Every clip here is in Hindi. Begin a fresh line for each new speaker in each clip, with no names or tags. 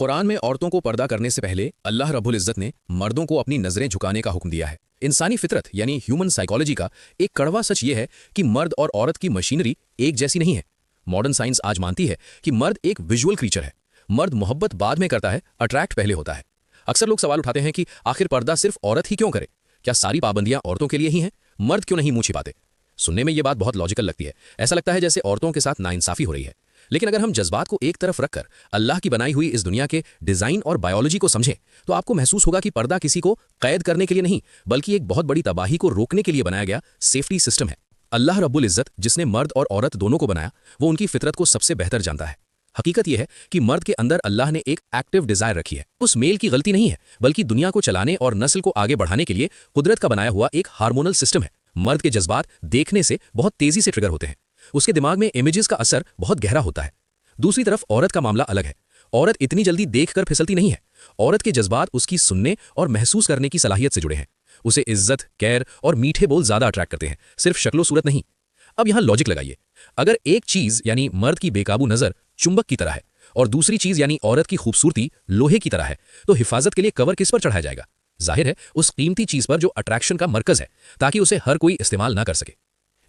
कुरान में औरतों को पर्दा करने से पहले अल्लाह रब्बुल इज़्ज़त ने मर्दों को अपनी नज़रें झुकाने का हुक्म दिया है। इंसानी फितरत यानी ह्यूमन साइकोलॉजी का एक कड़वा सच ये है कि मर्द और औरत की मशीनरी एक जैसी नहीं है। मॉडर्न साइंस आज मानती है कि मर्द एक विजुअल क्रीचर है। मर्द मोहब्बत बाद में करता है, अट्रैक्ट पहले होता है। अक्सर लोग सवाल उठाते हैं कि आखिर पर्दा सिर्फ औरत ही क्यों करे? क्या सारी पाबंदियां औरतों के लिए ही हैं? मर्द क्यों नहीं मुंह छिपाते? सुनने में ये बात बहुत लॉजिकल लगती है। ऐसा लगता है जैसे औरतों के साथ नाइंसाफी हो रही है। लेकिन अगर हम जज्बात को एक तरफ रखकर अल्लाह की बनाई हुई इस दुनिया के डिजाइन और बायोलॉजी को समझें तो आपको महसूस होगा कि पर्दा किसी को कैद करने के लिए नहीं बल्कि एक बहुत बड़ी तबाही को रोकने के लिए बनाया गया सेफ्टी सिस्टम है। अल्लाह रब्बुल इज़्ज़त जिसने मर्द और औरत दोनों को बनाया वो उनकी फितरत को सबसे बेहतर जानता है। हकीकत यह है कि मर्द के अंदर अल्लाह ने एक एक्टिव डिजायर रखी है। उस मेल की गलती नहीं है बल्कि दुनिया को चलाने और नस्ल को आगे बढ़ाने के लिए कुदरत का बनाया हुआ एक हार्मोनल सिस्टम है। मर्द के जज्बात देखने से बहुत तेजी से ट्रिगर होते हैं। उसके दिमाग में इमेजेस का असर बहुत गहरा होता है। दूसरी तरफ औरत का मामला अलग है। औरत इतनी जल्दी देखकर फिसलती नहीं है। औरत के जज्बात उसकी सुनने और महसूस करने की सलाहियत से जुड़े हैं। उसे इज्जत, कैर और मीठे बोल ज्यादा अट्रैक्ट करते हैं, सिर्फ शक्लो सूरत नहीं। अब यहां लॉजिक लगाइए। अगर एक चीज यानी मर्द की बेकाबू नजर चुंबक की तरह है और दूसरी चीज यानी औरत की खूबसूरती लोहे की तरह है तो हिफाजत के लिए कवर किस पर चढ़ाया जाएगा? जाहिर है उस कीमती चीज पर जो अट्रैक्शन का मरकज है, ताकि उसे हर कोई इस्तेमाल ना कर सके।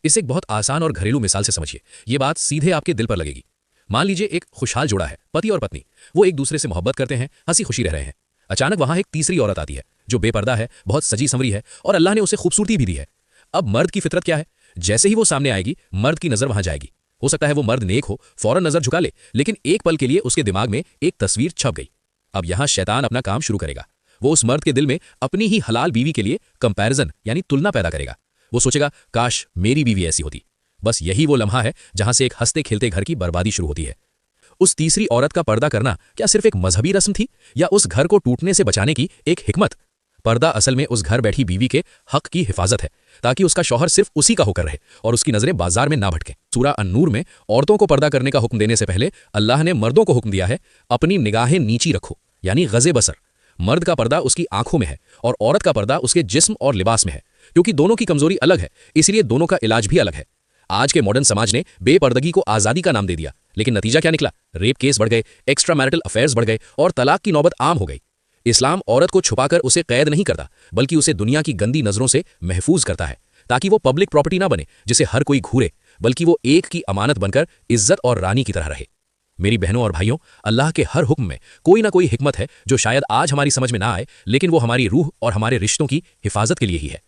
इसे एक बहुत आसान और घरेलू मिसाल से समझिए। ये बात सीधे आपके दिल पर लगेगी। मान लीजिए एक खुशहाल जोड़ा है, पति और पत्नी। वो एक दूसरे से मोहब्बत करते हैं, हंसी खुशी रह रहे हैं। अचानक वहां एक तीसरी औरत आती है जो बेपर्दा है, बहुत सजी संवरी है और अल्लाह ने उसे खूबसूरती भी दी है। अब मर्द की फितरत क्या है? जैसे ही वो सामने आएगी मर्द की नजर वहां जाएगी। हो सकता है वो मर्द नेक हो, फौरन नजर झुका ले, लेकिन एक पल के लिए उसके दिमाग में एक तस्वीर छप गई। अब यहां शैतान अपना काम शुरू करेगा। वो उस मर्द के दिल में अपनी ही हलाल बीवी के लिए कंपैरिजन यानी तुलना पैदा करेगा। वो सोचेगा काश मेरी बीवी ऐसी होती। बस यही वो लम्हा है जहां से एक हंसते खेलते घर की बर्बादी शुरू होती है। उस तीसरी औरत का पर्दा करना क्या सिर्फ एक मजहबी रस्म थी या उस घर को टूटने से बचाने की एक हिकमत? पर्दा असल में उस घर बैठी बीवी के हक की हिफाजत है, ताकि उसका शौहर सिर्फ उसी का होकर रहे और उसकी नजरें बाजार में ना भटकें। सूरा अन-नूर में औरतों को पर्दा करने का हुक्म देने से पहले अल्लाह ने मर्दों को हुक्म दिया है, अपनी निगाहें नीची रखो यानी गज़े बसर। मर्द का पर्दा उसकी आंखों में है और औरत का पर्दा उसके जिस्म और लिबास में है। क्योंकि दोनों की कमजोरी अलग है, इसलिए दोनों का इलाज भी अलग है। आज के मॉडर्न समाज ने बेपर्दगी को आजादी का नाम दे दिया, लेकिन नतीजा क्या निकला? रेप केस बढ़ गए, एक्स्ट्रा मैरिटल अफेयर्स बढ़ गए और तलाक की नौबत आम हो गई। इस्लाम औरत को छुपाकर उसे कैद नहीं करता, बल्कि उसे दुनिया की गंदी नजरों से महफूज करता है, ताकि वो पब्लिक प्रॉपर्टी ना बने जिसे हर कोई घूरे, बल्कि वो एक की अमानत बनकर इज्जत और रानी की तरह रहे। मेरी बहनों और भाइयों, अल्लाह के हर हुक्म में कोई ना कोई हिकमत है जो शायद आज हमारी समझ में ना आए, लेकिन वो हमारी रूह और हमारे रिश्तों की हिफाजत के लिए ही है।